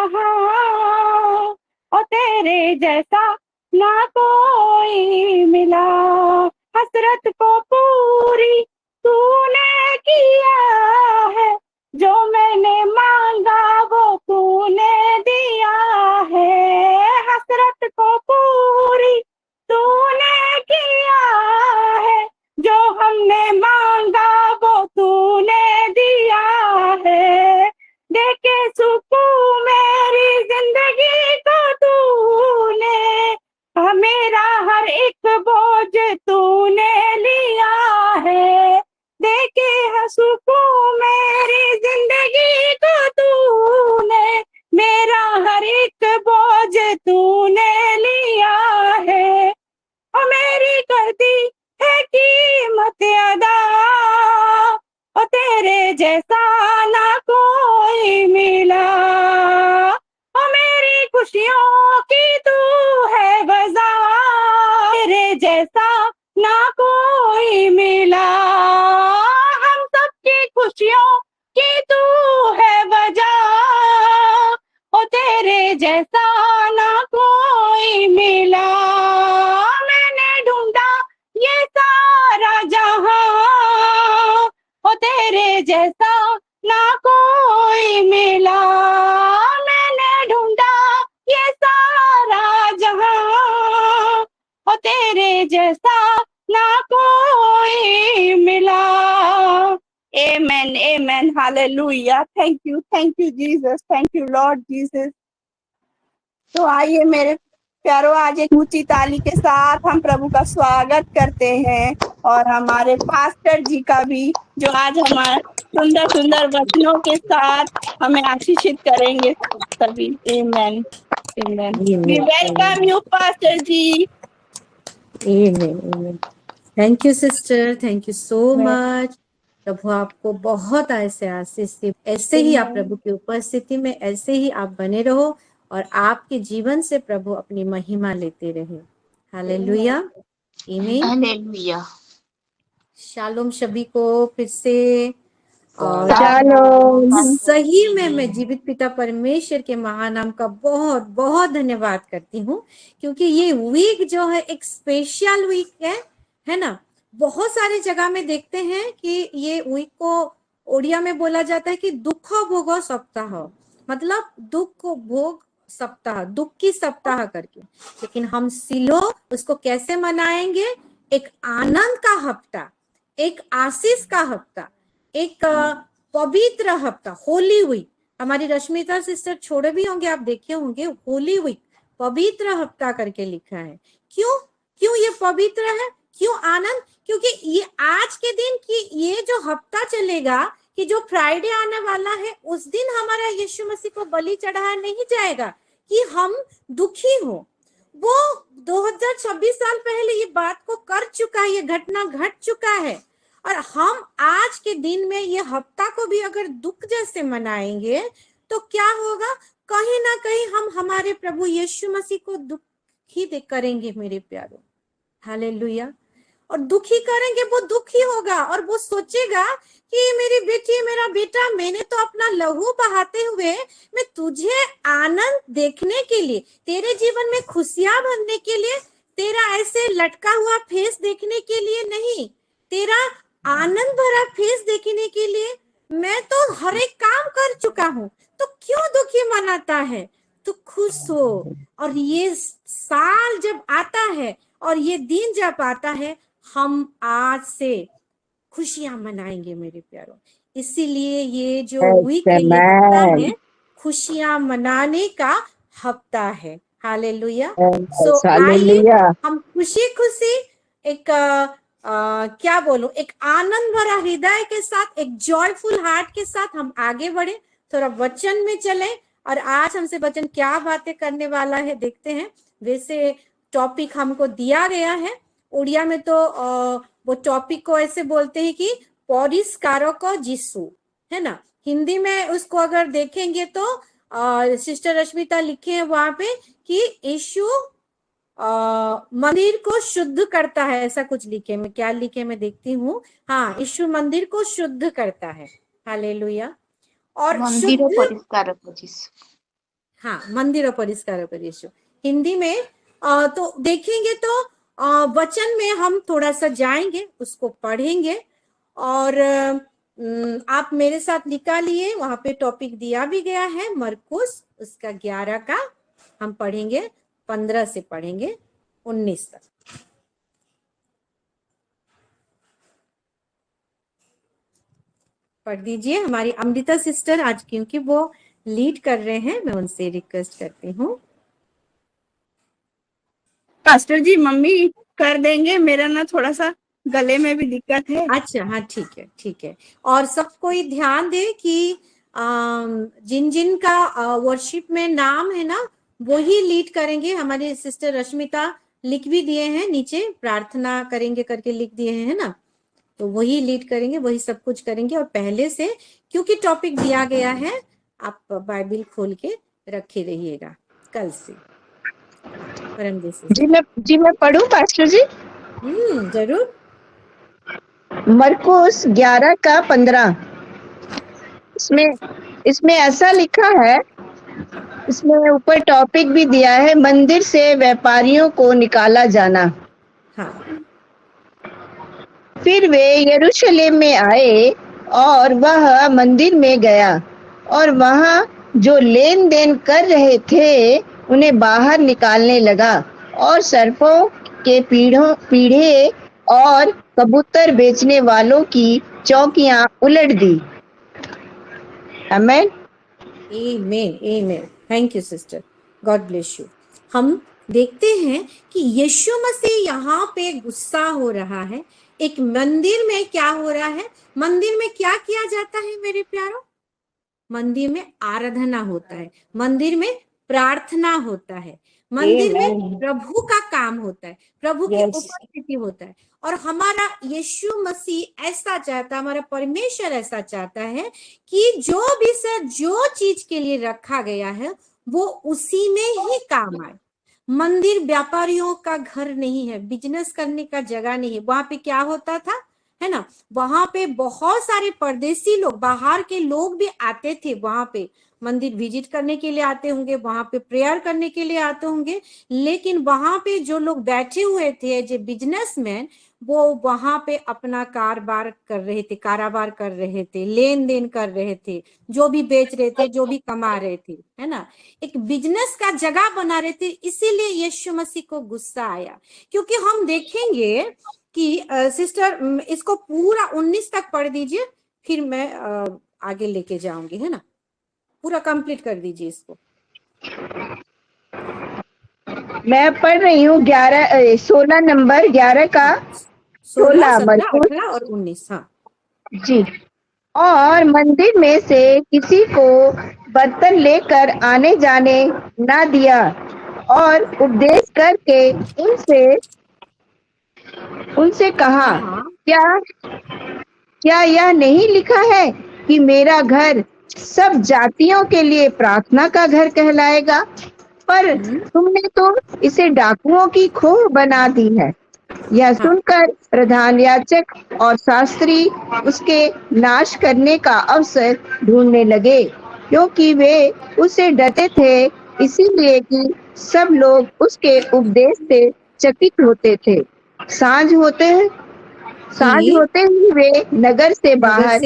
जहां, और तेरे जैसा ना कोई मिला। हसरत को पूरी तूने किया है, जो मैंने मांगा वो तूने दिया है। हसरत को पूरी तूने किया है, जो हमने मांगा वो तूने दिया है। देखे सुकून मेरी जिंदगी को तूने, मेरा हर एक बोझ तूने लिया है। देखे सुकून मेरी जिंदगी को तूने, मेरा हर एक बोझ तूने लिया है। और मेरी कर दी है कीमत अदा, और तेरे जैसा ना कोई मिला। और मेरी खुशियों की तू है वजह, तेरे जैसा ना कोई मिला। हम सबकी खुशियों की तू है वजह, और तेरे जैसा ना कोई मिला। मैंने ढूंढा ये सारा जहां, और तेरे जैसा ना कोई मिला। मैंने ढूंढा ये सारा जहां, और तेरे जैसा ना कोई मिला। Amen, amen, hallelujah. Thank you, Jesus. Thank you, Lord Jesus. तो आइए मेरे प्यारो, आज एक ऊंची ताली के साथ हम प्रभु का स्वागत करते हैं, और हमारे पास्टर जी का भी, जो आज हमारे सुंदर सुंदर वचनों के साथ हमें आशीषित करेंगे सभी। Amen, amen. We welcome you, pastor ji. Amen, amen. Thank you, sister. Thank you so much. प्रभु आपको बहुत ऐसे आशीष दे, ऐसे ही आप प्रभु की उपस्थिति में ऐसे ही आप बने रहो, और आपके जीवन से प्रभु अपनी महिमा लेते रहे। हालेलुया, आमीन, हालेलुया। शालोम सभी को फिर से। और शालोम। सही में मैं जीवित पिता परमेश्वर के महानाम का बहुत बहुत धन्यवाद करती हूँ, क्योंकि ये वीक जो है एक स्पेशल वीक है ना। बहुत सारी जगह में देखते हैं कि ये वीक को ओडिया में बोला जाता है कि दुख भोग सप्ताह, मतलब दुख को भोग सप्ताह, दुख की सप्ताह करके। लेकिन हम सिलो उसको कैसे मनाएंगे? एक आनंद का हफ्ता, एक आशीष का हफ्ता, एक पवित्र हफ्ता, होली वीक। हमारी रश्मिता सिस्टर छोड़े भी होंगे, आप देखे होंगे, होली वीक, पवित्र हफ्ता करके लिखा है। क्यों क्यों ये पवित्र है, क्यों आनंद? क्योंकि ये आज के दिन की ये जो हफ्ता चलेगा, कि जो फ्राइडे आने वाला है, उस दिन हमारा यीशु मसीह को बलि चढ़ाया नहीं जाएगा कि हम दुखी हो। वो 2026 साल पहले ये बात को कर चुका है, ये घटना घट चुका है। और हम आज के दिन में ये हफ्ता को भी अगर दुख जैसे मनाएंगे तो क्या होगा? कहीं ना कहीं हम हमारे प्रभु यीशु मसीह को दुखी करेंगे मेरे प्यारों। हालेलुया। और दुखी करेंगे, वो दुखी होगा और वो सोचेगा कि मेरी बेटी, मेरा बेटा, मैंने तो अपना लहू बहाते हुए मैं तुझे आनंद देखने के लिए, तेरे जीवन में खुशियां भरने के लिए, तेरा ऐसे लटका हुआ फेस देखने के लिए नहीं, तेरा आनंद भरा फेस देखने के लिए मैं तो हर एक काम कर चुका हूँ। तो क्यों दुखी मनाता है? तो खुश हो। और ये साल जब आता है और ये दिन जब आता है, हम आज से खुशियां मनाएंगे मेरे प्यारों। इसीलिए ये जो वीक है, ये हफ्ता है, खुशियां मनाने का हफ्ता है। हालेलुया। सो आइए हम खुशी खुशी एक क्या बोलूं, एक आनंद भरा हृदय के साथ, एक जॉयफुल हार्ट के साथ हम आगे बढ़े, थोड़ा वचन में चले। और आज हमसे वचन क्या बातें करने वाला है देखते हैं। वैसे टॉपिक हमको दिया गया है, उड़िया में तो वो टॉपिक को ऐसे बोलते हैं कि परिष्कारक जीसु, है ना। हिंदी में उसको अगर देखेंगे तो सिस्टर रश्मिता लिखे हैं वहां पे कि यीशु मंदिर को शुद्ध करता है, ऐसा कुछ लिखे। मैं क्या लिखे मैं देखती हूँ। हाँ, यीशु मंदिर को शुद्ध करता है। हालेलुया। और मंदिर शुद्ध, परिष्कार जीसु। हाँ, मंदिर और परिष्कार पर यीशु हिंदी में तो देखेंगे तो वचन में हम थोड़ा सा जाएंगे, उसको पढ़ेंगे और आप मेरे साथ निकालिए, वहां पे टॉपिक दिया भी गया है मरकुस उसका 11 का, हम पढ़ेंगे 15 से पढ़ेंगे 19 तक। पढ़ दीजिए हमारी अमृता सिस्टर आज, क्योंकि वो लीड कर रहे हैं, मैं उनसे रिक्वेस्ट करती हूँ। पास्टर जी मम्मी कर देंगे, मेरा ना थोड़ा सा गले में भी दिक्कत है। अच्छा, हाँ ठीक है, ठीक है। और सब कोई ध्यान दे कि जिन जिन का वर्शिप में नाम है ना, वो ही लीड करेंगे। हमारी सिस्टर रश्मिता लिख भी दिए हैं नीचे, प्रार्थना करेंगे करके लिख दिए हैं ना, तो वही लीड करेंगे, वही सब कुछ करेंगे। और पहले से क्योंकि टॉपिक दिया गया है, आप बाइबल खोल के रखे रहिएगा कल से। जी मैं पढ़ूं पास्टर जी? जरूर। मरकुस 11 का 15, इसमें ऐसा लिखा है, इसमें ऊपर टॉपिक भी दिया है, मंदिर से व्यापारियों को निकाला जाना। हाँ। फिर वे यरूशलेम में आए और वह मंदिर में गया और वहां जो लेन देन कर रहे थे उन्हें बाहर निकालने लगा और सर्पों के पीढ़े और कबूतर बेचने वालों की चौकियां उलट दी। Amen. Amen, amen. Thank you sister, God bless you. हम देखते हैं कि यीशु मसीह यहाँ पे गुस्सा हो रहा है। एक मंदिर में क्या हो रहा है? मंदिर में क्या किया जाता है मेरे प्यारो? मंदिर में आराधना होता है, मंदिर में प्रार्थना होता है, मंदिर में प्रभु का काम होता है, प्रभु की उपस्थिति होता है। और हमारा यीशु मसीह ऐसा चाहता, हमारा परमेश्वर ऐसा चाहता है कि जो भी सर जो चीज के लिए रखा गया है वो उसी में ही काम आए। मंदिर व्यापारियों का घर नहीं है, बिजनेस करने का जगह नहीं है। वहां पे क्या होता था, है ना, वहां पे बहुत सारे परदेसी लोग, बाहर के लोग भी आते थे, वहां पे मंदिर विजिट करने के लिए आते होंगे, वहां पे प्रेयर करने के लिए आते होंगे। लेकिन वहां पे जो लोग बैठे हुए थे, जो बिजनेसमैन, वो वहां पे अपना कारोबार कर रहे थे, कारोबार कर रहे थे, लेन देन कर रहे थे, जो भी बेच रहे थे, जो भी कमा रहे थे, है ना, एक बिजनेस का जगह बना रहे थे। इसीलिए यीशु मसीह को गुस्सा आया। क्योंकि हम देखेंगे कि सिस्टर इसको पूरा 19 तक पढ़ दीजिए, फिर मैं आगे लेके जाऊंगी, है ना, पूरा कंप्लीट कर दीजिए इसको। मैं पढ़ रही हूँ 16 नंबर 11 का 16, 17, 18 और 19। हाँ जी। और मंदिर में से किसी को बर्तन लेकर आने जाने ना दिया और उपदेश करके उनसे कहा, क्या यह नहीं लिखा है कि मेरा घर सब जातियों के लिए प्रार्थना का घर कहलाएगा? पर तुमने तो इसे डाकुओं की खोह बना दी है। यह सुनकर प्रधान याजक और शास्त्री उसके नाश करने का अवसर ढूंढने लगे, क्योंकि वे उसे डरते थे, इसीलिए कि सब लोग उसके उपदेश से चकित होते थे। सांझ होते ही वे नगर से बाहर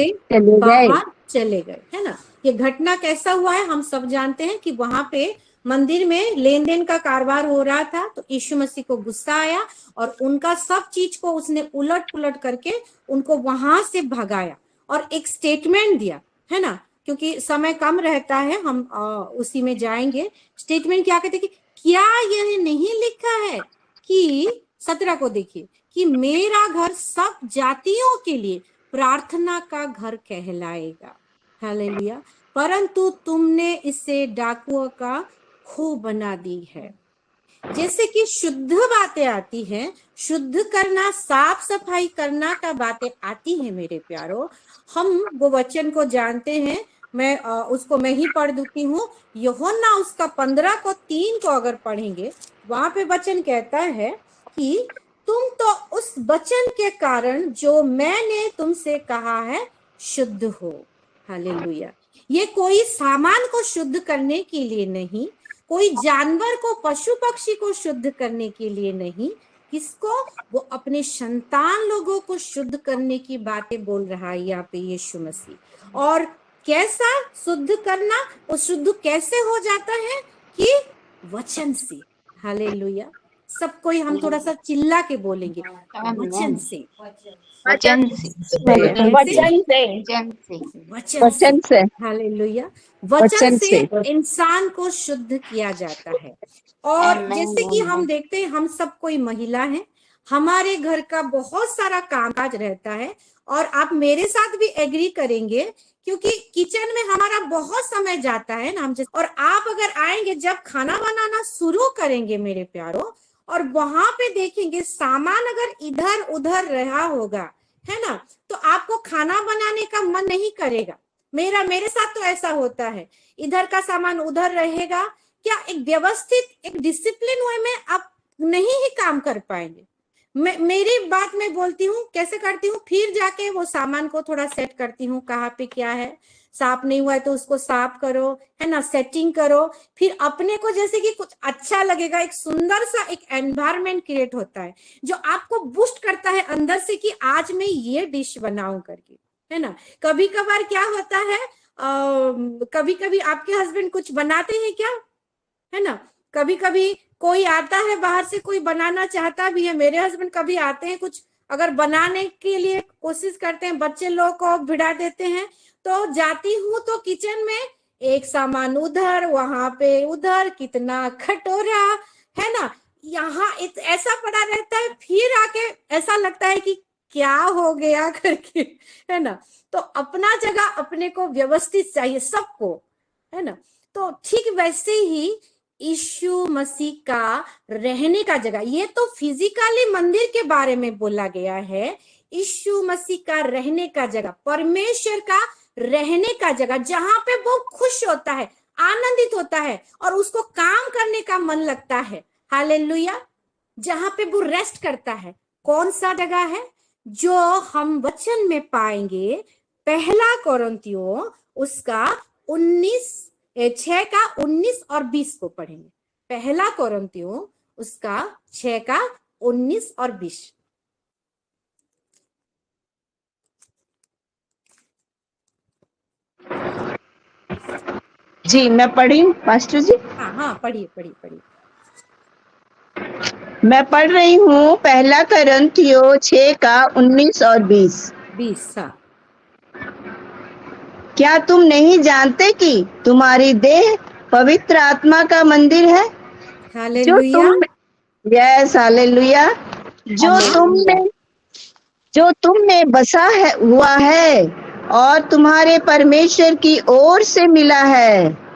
चले गए, है ना। ये घटना कैसा हुआ है हम सब जानते हैं कि वहां पे मंदिर में लेन देन का कारोबार हो रहा था, तो यीशु मसीह को गुस्सा आया और उनका सब चीज को उसने उलट पुलट करके उनको वहां से भगाया और एक स्टेटमेंट दिया, है ना, क्योंकि समय कम रहता है, हम उसी में जाएंगे। स्टेटमेंट क्या कहते कि क्या यह नहीं लिखा है कि 17 को देखिए कि मेरा घर सब जातियों के लिए प्रार्थना का घर कहलाएगा। हालेलुया। परंतु तुमने इसे डाकुओं का खो बना दी है। जैसे कि शुद्ध बातें आती हैं, शुद्ध करना, साफ सफाई करना का बातें आती हैं मेरे प्यारो, हम वो वचन को जानते हैं। मैं उसको मैं ही पढ़ देती हूँ। यूहन्ना उसका 15 को 3 को अगर पढ़ेंगे, वहां पे वचन कहता है कि तुम तो उस वचन के कारण जो मैंने तुमसे कहा है शुद्ध हो। हालेलुया। ये कोई सामान को शुद्ध करने के लिए नहीं, कोई जानवर को, पशु पक्षी को शुद्ध करने के लिए नहीं, किसको? वो अपने संतान लोगों को शुद्ध करने की बातें बोल रहा है यहाँ पे यीशु मसीह। और कैसा शुद्ध करना? वो शुद्ध कैसे हो जाता है? कि वचन से। हालेलुया। सब कोई हम थोड़ा सा चिल्ला के बोलेंगे, वचन से, वचन से, वचन से। हालेलुया। वचन से इंसान को शुद्ध किया जाता है। और जैसे कि हम देखते हैं, हम सब कोई महिला हैं, हमारे घर का बहुत सारा कामकाज रहता है, और आप मेरे साथ भी एग्री करेंगे, क्योंकि किचन में हमारा बहुत समय जाता है ना। और आप अगर आएंगे, जब खाना बनाना शुरू करेंगे मेरे प्यारों, और वहां पे देखेंगे सामान अगर इधर उधर रहा होगा, है ना, तो आपको खाना बनाने का मन नहीं करेगा। मेरे साथ तो ऐसा होता है, इधर का सामान उधर रहेगा, क्या एक व्यवस्थित, एक डिसिप्लिन वे में आप नहीं ही काम कर पाएंगे। मेरी बात मैं बोलती हूँ, कैसे करती हूँ, फिर जाके वो सामान को थोड़ा सेट करती हूँ, कहाँ पे क्या है, साफ नहीं हुआ है तो उसको साफ करो, है ना, सेटिंग करो। फिर अपने को जैसे कि कुछ अच्छा लगेगा, एक सुंदर सा एक एनवायरनमेंट क्रिएट होता है जो आपको बूस्ट करता है अंदर से कि आज मैं ये डिश बनाऊं करके, है ना। कभी कभार क्या होता है, कभी कभी आपके हस्बैंड कुछ बनाते हैं क्या, है ना, कभी कभी कोई आता है बाहर से, कोई बनाना चाहता भी है। मेरे हस्बैंड कभी आते हैं, कुछ अगर बनाने के लिए कोशिश करते हैं, बच्चे लोग को भिड़ा देते हैं, तो जाती हूँ तो किचन में एक सामान उधर, वहां पे उधर, कितना कटोरा, है ना, यहाँ ऐसा पड़ा रहता है। फिर आके ऐसा लगता है कि क्या हो गया करके, है ना। तो अपना जगह अपने को व्यवस्थित चाहिए सबको, है ना। तो ठीक वैसे ही यीशु मसीह का रहने का जगह, ये तो फिजिकली मंदिर के बारे में बोला गया है। यीशु मसीह का रहने का जगह, परमेश्वर का रहने का जगह, जहां पे वो खुश होता है, आनंदित होता है और उसको काम करने का मन लगता है। हालेलुया। जहां पे वो रेस्ट करता है, कौन सा जगह है? जो हम वचन में पाएंगे, पहला कोरिन्थियों उसका 6 का 19 और 20 को पढ़ेंगे। पहला कोरिन्थियों उसका 6 का 19 और 20। जी मैं पढ़ी हूँ पास्टर जी। हाँ, पढ़िए। मैं पढ़ रही हूँ पहला कोरिन्थियों 6 का 19 और 20। हाँ। क्या तुम नहीं जानते कि तुम्हारी देह पवित्र आत्मा का मंदिर है? हालेलुया। Yes hallelujah. जो तुम में बसा हुआ है और तुम्हारे परमेश्वर की ओर से मिला है।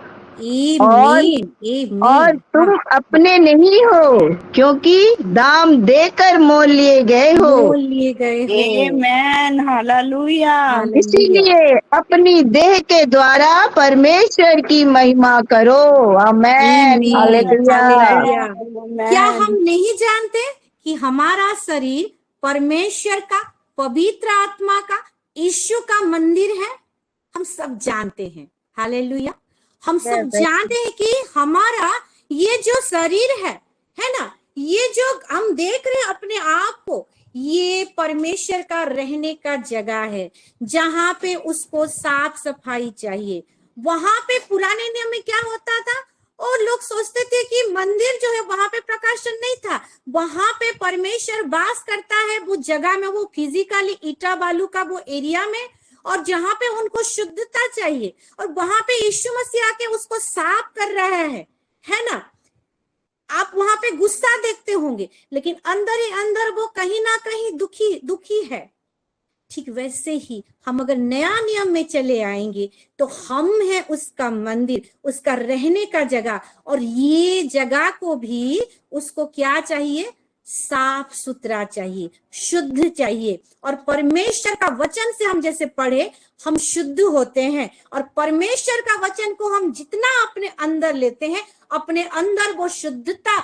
और तुम अपने नहीं हो, क्योंकि दाम देकर मोल लिए गए हो। आमेन, हालेलुया। इसीलिए अपनी देह के द्वारा परमेश्वर की महिमा करो। आमेन, हालेलुया। क्या हम नहीं जानते कि हमारा शरीर परमेश्वर का, पवित्र आत्मा का, यीशु का मंदिर है? हम सब जानते हैं। हालेलुया। हम सब जानते हैं कि हमारा ये जो शरीर है ना, ये जो हम देख रहे हैं अपने आप को, ये परमेश्वर का रहने का जगह है, जहां पे उसको साफ सफाई चाहिए। वहां पे पुराने नियम में क्या होता था, और लोग सोचते थे कि मंदिर जो है वहां पे प्रकाशन नहीं था, वहां पे परमेश्वर वास करता है वो जगह में, वो फिजिकली ईटा बालू का वो एरिया में, और जहां पे उनको शुद्धता चाहिए, और वहां पे यीशु मसीह आके उसको साफ कर रहा है ना। आप वहां पे गुस्सा देखते होंगे, लेकिन अंदर ही अंदर वो कहीं ना कहीं दुखी है। ठीक वैसे ही हम अगर नया नियम में चले आएंगे तो हम हैं उसका मंदिर, उसका रहने का जगह, और ये जगह को भी उसको क्या चाहिए? साफ सुथरा चाहिए, शुद्ध चाहिए। और परमेश्वर का वचन से हम जैसे पढ़े, हम शुद्ध होते हैं। और परमेश्वर का वचन को हम जितना अपने अंदर लेते हैं, अपने अंदर वो शुद्धता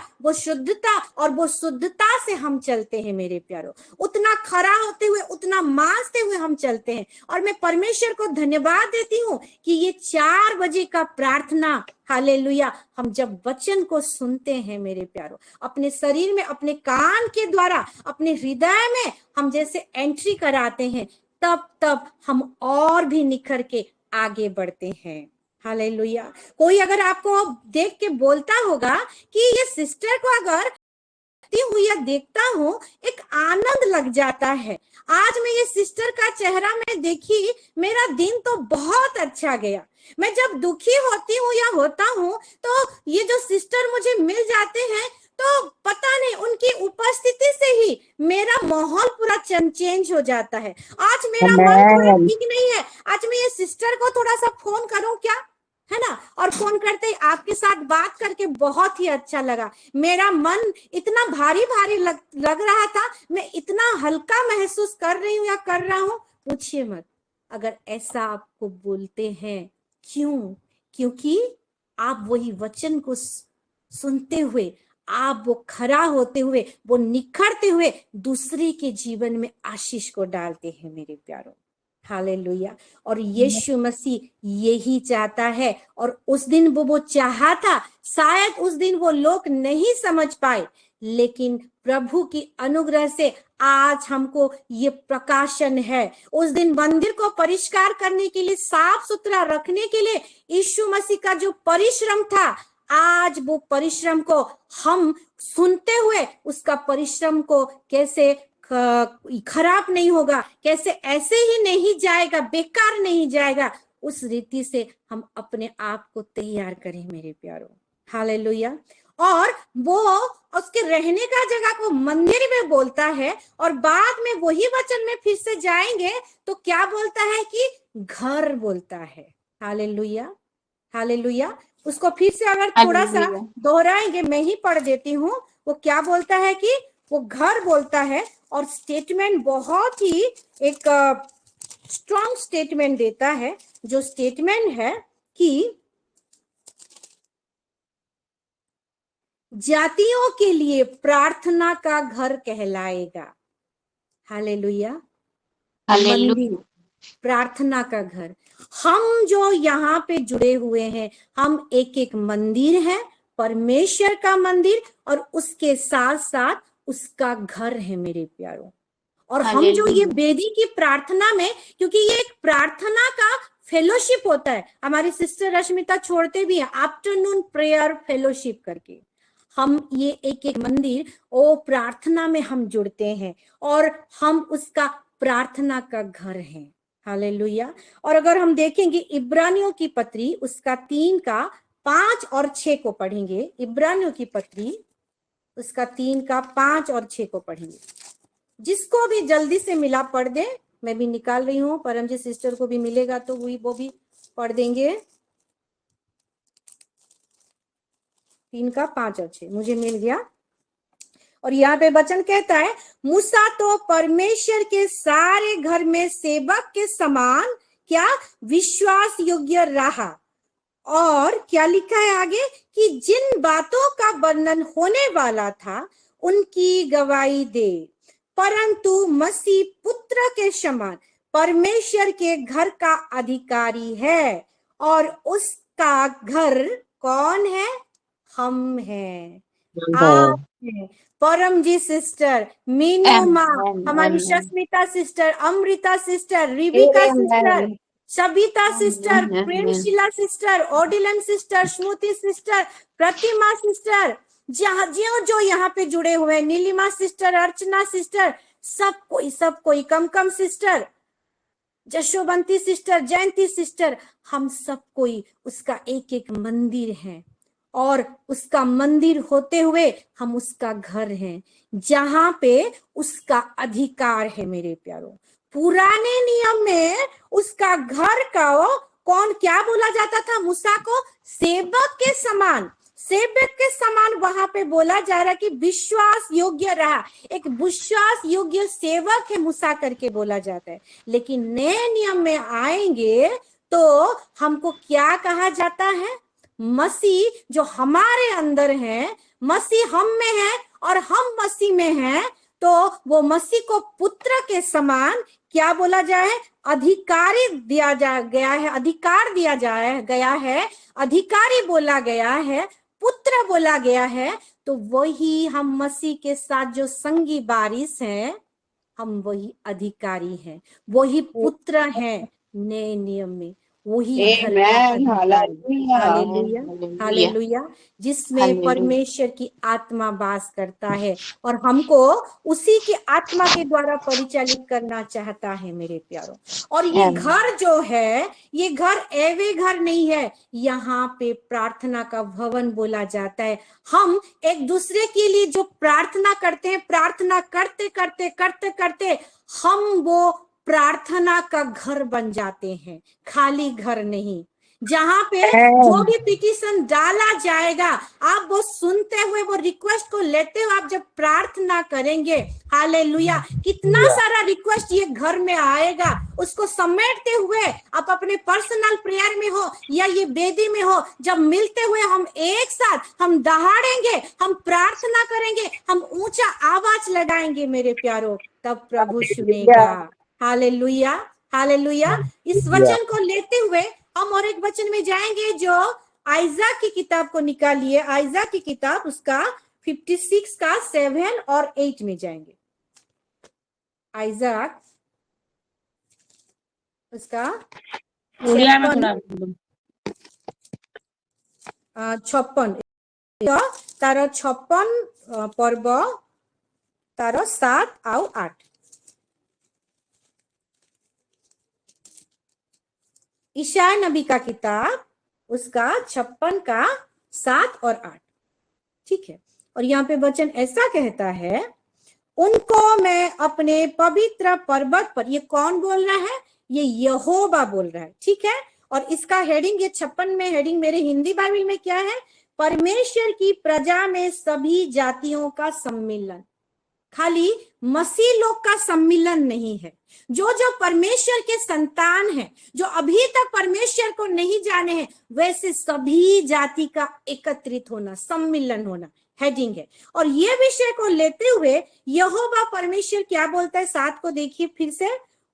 और वो शुद्धता से हम चलते हैं मेरे प्यारो। उतना खरा होते हुए, उतना मांसते हुए हम चलते हैं। और मैं परमेश्वर को धन्यवाद देती हूँ कि ये 4 बजे का प्रार्थना, हालेलुया, हम जब वचन को सुनते हैं मेरे प्यारो, अपने शरीर में, अपने कान के द्वारा, अपने हृदय में हम जैसे एंट्री कराते हैं, तब हम और भी निखर के आगे बढ़ते हैं। हालेलुया। कोई अगर आपको देख के बोलता होगा कि ये सिस्टर को अगर हुई या देखता हूँ, एक आनंद लग जाता है। आज मैं ये सिस्टर का चेहरा में देखी, मेरा दिन तो बहुत अच्छा गया। मैं जब दुखी होती हूँ या होता हूँ, तो ये जो सिस्टर मुझे मिल जाते हैं, तो पता नहीं उनकी उपस्थिति से ही मेरा माहौल पूरा चेंज हो जाता है। आज मेरा मन थोड़ा ठीक नहीं है, आज मैं ये सिस्टर को थोड़ा सा फोन करूं क्या, है ना? और फोन करते ही आपके साथ बात करके बहुत ही अच्छा लगा। मेरा मन इतना भारी भारी लग रहा था, मैं इतना हल्का महसूस कर रही हूँ या कर रहा हूँ, पूछिए मत। अगर ऐसा आपको बोलते हैं, क्यों? क्योंकि आप वही वचन को सुनते हुए, आप वो खरा होते हुए, वो निखरते हुए दूसरे के जीवन में आशीष को डालते हैं मेरे प्यारों। हालेलुया। और यीशु मसीह यही चाहता है। और उस दिन वो चाहा था, शायद उस दिन वो लोग नहीं समझ पाए, लेकिन प्रभु की अनुग्रह से आज हमको ये प्रकाशन है। उस दिन मंदिर को परिष्कार करने के लिए, साफ सुथरा रखने के लिए यीशु मसीह का जो परिश्रम था, आज वो परिश्रम को हम सुनते हुए, उसका परिश्रम को कैसे खराब नहीं होगा, कैसे ऐसे ही नहीं जाएगा, बेकार नहीं जाएगा, उस रीति से हम अपने आप को तैयार करें मेरे प्यारों। हालेलुया। और वो उसके रहने का जगह को मंदिर में बोलता है, और बाद में वही वचन में फिर से जाएंगे तो क्या बोलता है कि घर बोलता है। Hallelujah, hallelujah. उसको फिर से अगर थोड़ा सा दोहराएंगे, मैं ही पढ़ देती हूँ। वो क्या बोलता है कि वो घर बोलता है, और स्टेटमेंट बहुत ही एक स्ट्रॉन्ग स्टेटमेंट देता है, जो स्टेटमेंट है कि जातियों के लिए प्रार्थना का घर कहलाएगा। हालेलुया, मंदिर, प्रार्थना का घर। हम जो यहाँ पे जुड़े हुए हैं, हम एक एक मंदिर है, परमेश्वर का मंदिर, और उसके साथ साथ उसका घर है मेरे प्यारों। और हम जो ये वेदी की प्रार्थना में, क्योंकि ये एक प्रार्थना का फेलोशिप होता है, हमारी सिस्टर रश्मिता छोड़ते भी है आफ्टरनून प्रेयर फेलोशिप करके, हम ये एक एक मंदिर ओ प्रार्थना में हम जुड़ते हैं, और हम उसका प्रार्थना का घर है। हालेलुया। और अगर हम देखेंगे इब्रानियों की पत्री, उसका 3 का 5 और 6 को पढ़ेंगे। इब्रानियों की पत्री उसका 3 का 5 और 6 को पढ़ेंगे। जिसको भी जल्दी से मिला पढ़ दे, मैं भी निकाल रही हूँ, परमजीत सिस्टर को भी मिलेगा तो वो भी पढ़ देंगे। 3 का 5 और 6 मुझे मिल गया। और यहाँ पे वचन कहता है, मूसा तो परमेश्वर के सारे घर में सेवक के समान क्या विश्वास योग्य रहा। और क्या लिखा है आगे कि जिन बातों का वर्णन होने वाला था उनकी गवाही दे, परंतु मसीह पुत्र के समान परमेश्वर के घर का अधिकारी है, और उसका घर कौन है? हम हैं, आप हैं। परमजीत सिस्टर, मीनू माँ, हमारी Shasmita sister, Amrita sister, Rebecca sister, Sabita sister, Premshila sister, Odilon sister, Smriti sister, Pratima sister, जो यहाँ पे जुड़े हुए हैं, नीलिमा सिस्टर, अर्चना सिस्टर, सब कोई, कमकम सिस्टर, जशोबंती सिस्टर, जयंती सिस्टर, हम सब कोई उसका एक एक मंदिर है, और उसका मंदिर होते हुए हम उसका घर हैं, जहां पे उसका अधिकार है मेरे प्यारों। पुराने नियम में उसका घर का कौन क्या बोला जाता था? मूसा को सेवक के समान, सेवक के समान वहां पे बोला जा रहा है कि विश्वास योग्य रहा, एक विश्वास योग्य सेवक है मूसा करके बोला जाता है। लेकिन नए नियम में आएंगे तो हमको क्या कहा जाता है? मसीह जो हमारे अंदर है, मसीह हम में है और हम मसीह में हैं, तो वो मसीह को पुत्र के समान क्या बोला जाए? अधिकारी दिया गया है, अधिकार दिया गया है, अधिकारी बोला गया है, पुत्र बोला गया है। तो वही हम मसीह के साथ जो संगी वारिस हैं, हम वही अधिकारी हैं, वही पुत्र हैं नए नियम में, वही घर का अधिकारी। हालेलुया, हालेलुया, जिसमें परमेश्वर की आत्मा वास करता है और हमको उसी की आत्मा के द्वारा परिचालित करना चाहता है मेरे प्यारों। और ये घर जो है, ये घर एवे घर नहीं है, यहाँ पे प्रार्थना का भवन बोला जाता है। हम एक दूसरे के लिए जो प्रार्थना करते हैं, प्रार्थना करते करते करते करते हम वो प्रार्थना का घर बन जाते हैं, खाली घर नहीं। जहां पे जो भी पिटीशन डाला जाएगा, आप वो सुनते हुए, वो रिक्वेस्ट को लेते हुए आप जब प्रार्थना करेंगे, हालेलुया, कितना सारा रिक्वेस्ट ये घर में आएगा, उसको समेटते हुए आप अपने पर्सनल प्रेयर में हो या ये वेदी में हो, जब मिलते हुए हम एक साथ हम दहाड़ेंगे, हम प्रार्थना करेंगे, हम ऊंचा आवाज लगाएंगे मेरे प्यारों, तब प्रभु सुनेगा। Hallelujah, hallelujah. इस वचन को लेते हुए हम और एक वचन में जाएंगे जो आइजा की किताब को निकालिए, आइजा की किताब उसका 56 का 7 और 8 में जाएंगे। आइजा उसका 56 तार 56 पर्व तार 7 आउ 8। ईशाया नबी का किताब उसका 56 का 7 और 8, ठीक है। और यहाँ पे वचन ऐसा कहता है, उनको मैं अपने पवित्र पर्वत पर, ये कौन बोल रहा है? ये यहोवा बोल रहा है, ठीक है। और इसका हेडिंग, ये 56 में हेडिंग मेरे हिंदी बाइबल में क्या है? परमेश्वर की प्रजा में सभी जातियों का सम्मिलन। खाली मसीह लोग का सम्मिलन नहीं है, जो जो परमेश्वर के संतान हैं, जो अभी तक परमेश्वर को नहीं जाने हैं, वैसे सभी जाति का एकत्रित होना, सम्मिलन होना हेडिंग है। और ये विषय को लेते हुए यहोवा परमेश्वर क्या बोलता है? 7 को देखिए फिर से,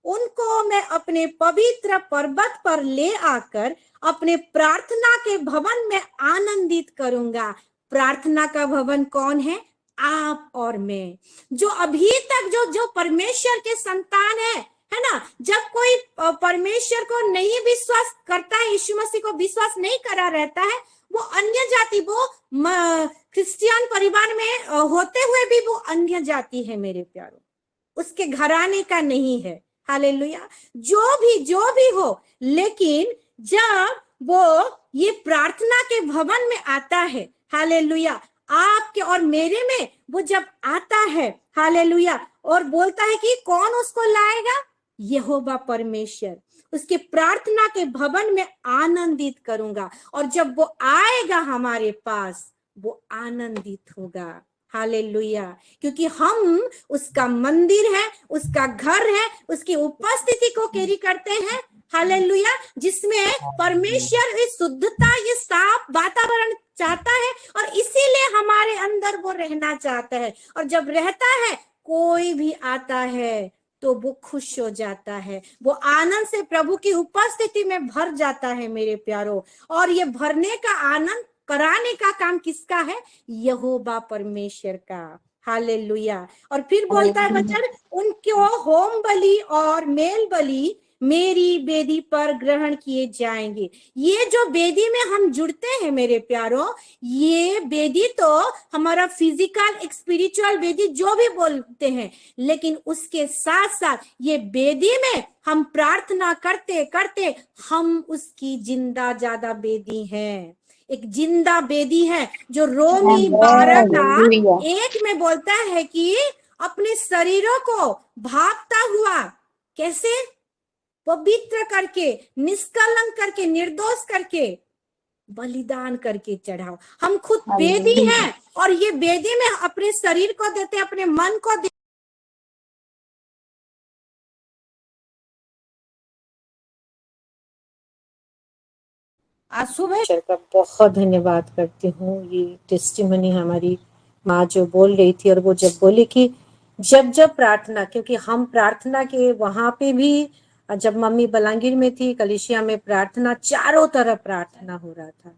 उनको मैं अपने पवित्र पर्वत पर ले आकर अपने प्रार्थना के भवन में आनंदित करूंगा। प्रार्थना का भवन कौन है? आप और मैं, जो अभी तक जो परमेश्वर के संतान है ना। जब कोई परमेश्वर को नहीं विश्वास करता है, यीशु मसीह को विश्वास नहीं करा रहता है, वो अन्य जाति, वो क्रिश्चियन परिवार में होते हुए भी वो अन्य जाति है मेरे प्यारों, उसके घराने का नहीं है। हालेलुया, जो भी हो, लेकिन जब वो ये प्रार्थना के भवन में आता है, हालेलुया, आपके और मेरे में वो जब आता है, हालेलुया, और बोलता है कि कौन उसको लाएगा? यहोवा परमेश्वर। उसके प्रार्थना के भवन में आनंदित करूंगा, और जब वो आएगा हमारे पास, वो आनंदित होगा। हालेलुया, क्योंकि हम उसका मंदिर है, उसका घर है, उसकी उपस्थिति को कैरी करते हैं। हालेलुया, जिसमें परमेश्वर इस शुद्धता, ये साफ वातावरण चाहता है, और इसीलिए हमारे अंदर वो रहना चाहता है। और जब रहता है, कोई भी आता है तो वो खुश हो जाता है, वो आनंद से प्रभु की उपस्थिति में भर जाता है मेरे प्यारों। और ये भरने का, आनंद कराने का काम किसका है? यहोवा परमेश्वर का। हालेलुया। और फिर बोलता है वचन, उनको होम बलि और मेल बलि मेरी वेदी पर ग्रहण किए जाएंगे। ये जो वेदी में हम जुड़ते हैं मेरे प्यारों, ये वेदी तो हमारा फिजिकल, एक स्पिरिचुअल वेदी जो भी बोलते हैं, लेकिन उसके साथ साथ ये वेदी में हम प्रार्थना करते करते हम उसकी जिंदा ज्यादा वेदी हैं। एक जिंदा वेदी है जो रोमी 12 का 1 में बोलता है कि अपने शरीरों को भापता हुआ, कैसे? पवित्र करके, निष्कलंक करके, निर्दोष करके, बलिदान करके चढ़ाओ। हम खुद वेदी हैं और ये वेदी में अपने शरीर को देते, अपने मन को देते। आज सुबह का बहुत धन्यवाद करती हूँ। ये टेस्टिमनी हमारी माँ जो बोल रही थी, और वो जब बोली कि जब जब प्रार्थना, क्योंकि हम प्रार्थना के वहां पे भी, जब मम्मी बलांगीर में थी कलिसिया में, प्रार्थना चारों तरफ प्रार्थना हो रहा था।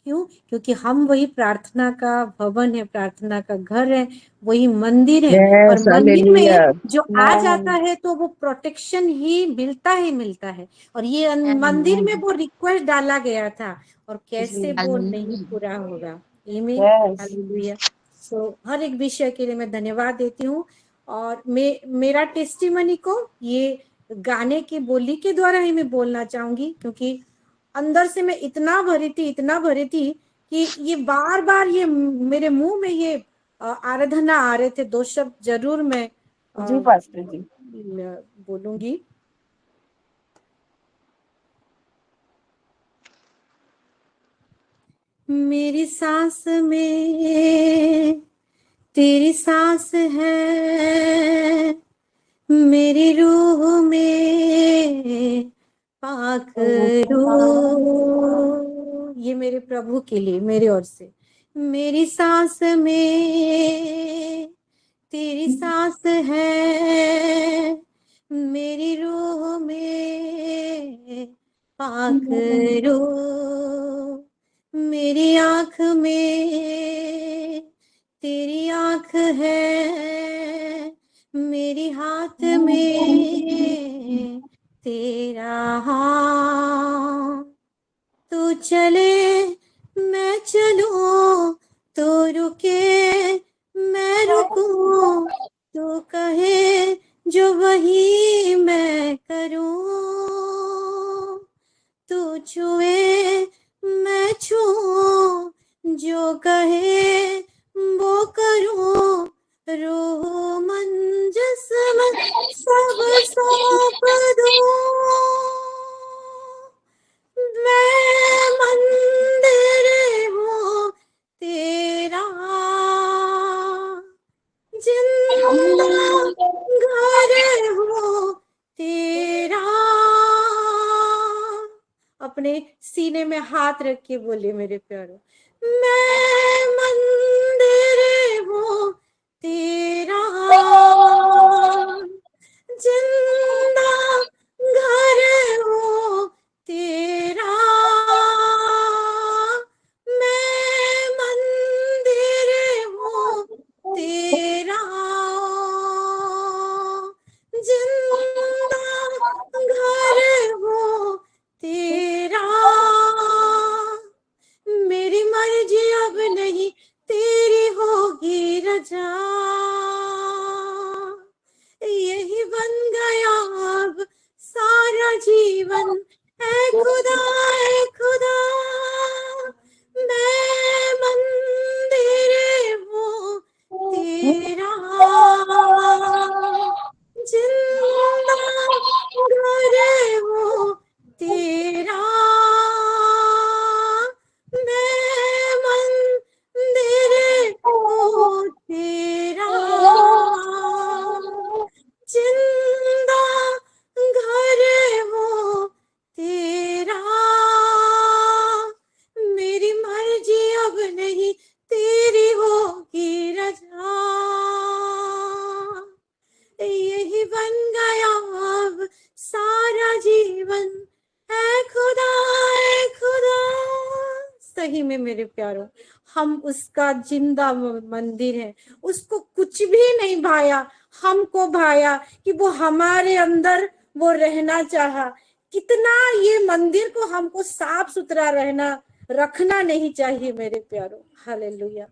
क्यों? क्योंकि हम वही प्रार्थना का भवन है, प्रार्थना का घर है, वही मंदिर है। और यस, मंदिर में हालेलुया। जो आ जाता है तो वो प्रोटेक्शन ही मिलता है। और ये मंदिर में वो रिक्वेस्ट डाला गया था, और कैसे वो नहीं पूरा होगा। आमीन, हालेलुया। सो हर एक विषय के लिए मैं धन्यवाद देती हूँ। और मेरा टेस्टिमनी को ये गाने की बोली के द्वारा ही मैं बोलना चाहूंगी, क्योंकि अंदर से मैं इतना भरी थी कि ये बार बार ये मेरे मुंह में ये आराधना आ रहे थे। 2 शब्द जरूर मैं जी पास्टर जी। बोलूंगी। मेरी सांस में तेरी सांस है, मेरी रूह में पाक रूह। ये मेरे प्रभु के लिए, मेरे ओर से। मेरी सांस में तेरी सांस है, मेरी रूह में पाक रूह। मेरी आंख में तेरी आंख है, मेरी हाथ में तेरा हाथ। तू चले मैं चलूं, तू रुके मैं रुकूं, तू कहे जो वही मैं करूं। तू छुए मैं छूं, जो कहे वो करूं। रूह मन जिस्म सब सौंप दूं। मैं मंदिर हूँ तेरा, जिंदा घर हूँ तेरा। अपने सीने में हाथ रख के बोलिए मेरे प्यारो, मैं मंदिर हूँ तेरा, जिंदा घर हूँ तेरा। मैं मंदिर हूँ तेरा, जिंदा घर हूँ तेरा। मेरी मर्जी अब नहीं तेरी होगी रजा, यही बन गया अब सारा जीवन। ऐ खुदा, ऐ खुदा, मैं मंदिर हूँ तेरा, जिंदा घर हूँ तेरा। मैं मंदिर हूँ तेरा, जिंदा घर हूँ तेरा। मेरी मर्जी अब नहीं तेरी होगी रजा, यही बन गया अब सारा जीवन। ऐ खुदा, ऐ खुदा। सही में मेरे प्यारों, हम उसका जिंदा मंदिर है। उसको कुछ भी नहीं भाया, हमको भाया कि वो हमारे अंदर वो रहना चाहा। कितना ये मंदिर को हमको साफ सुथरा रखना नहीं चाहिए मेरे प्यारों। हालेलुया।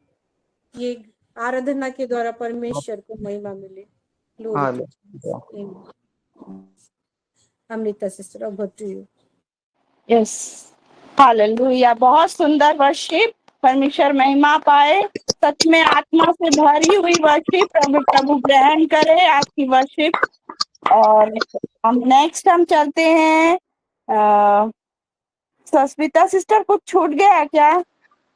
ये आराधना के द्वारा परमेश्वर को महिमा मिले। Glory to Jesus. Amrita sister, over to you. Yes, hallelujah. बहुत सुंदर वर्शिप, परमेश्वर महिमा पाए। सच में आत्मा से भरी हुई वर्शिप प्रभु ग्रहण करे आपकी वर्शिप। और हम नेक्स्ट चलते हैं सस्मिता सिस्टर कुछ छूट गया क्या?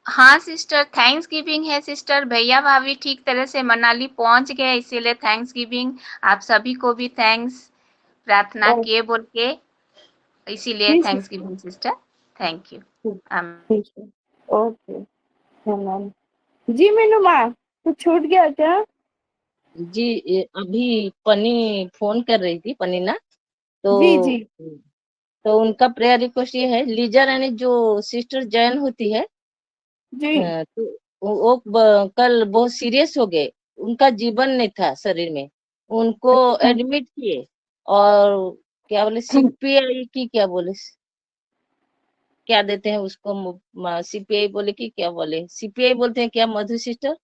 हाँ सिस्टर, थैंक्स गिविंग है सिस्टर। भैया भाभी ठीक तरह से मनाली पहुंच गए, इसीलिए थैंक्स गिविंग। आप सभी को भी थैंक्स प्रार्थना ओ, किए बोल के, इसीलिए ठीक thanks giving sister. Thank you. ठीक है, ओके, धन्यवाद। जी मीनू माँ, कुछ छूट गया क्या? जी अभी पनी फोन कर रही थी, पनी ना, जी जी तो उनका प्रेयर रिक्वेस्ट ये है, लीजा रानी जो सिस्टर जैन होती है, जी। तो वो कल बहुत सीरियस हो गए, उनका जीवन नहीं था शरीर में, उनको अच्छा, एडमिट किए, और क्या बोले सीपीआई की क्या बोले, क्या देते हैं उसको, सीपीआई बोले कि क्या बोले, सीपीआई बोलते हैं क्या मधु सिस्टर?